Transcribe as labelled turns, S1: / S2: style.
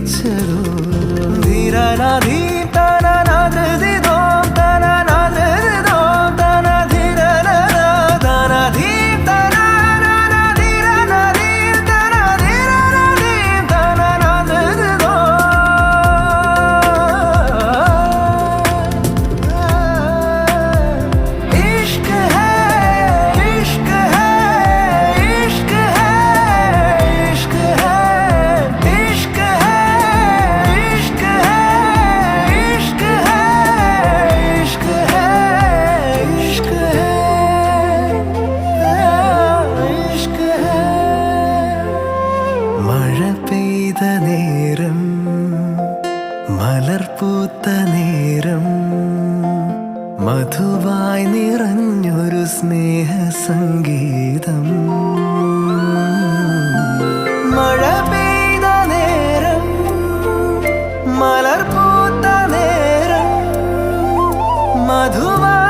S1: വിളിച്ചതോ ധീരനാധീ തനനാധൃതിദോ തനനാധൃതിദോ തനധീരനാ തനധീ തനനാധീരനാധീ തനധീരനാധീ തനനാധൃതിദോ इश्क है इश्क है इश्क है इश्क है इश्क है इश्क है इश्क है इश्क है इश्क है इश्क है മഴ പെയ്ത നേരം മലർപൂത്ത നേരം മധുവായി നിറഞ്ഞൊരു സ്നേഹ സംഗീതം മഴ പെയ്ത നേരം മലർപൂത്ത നേരം മധുവായി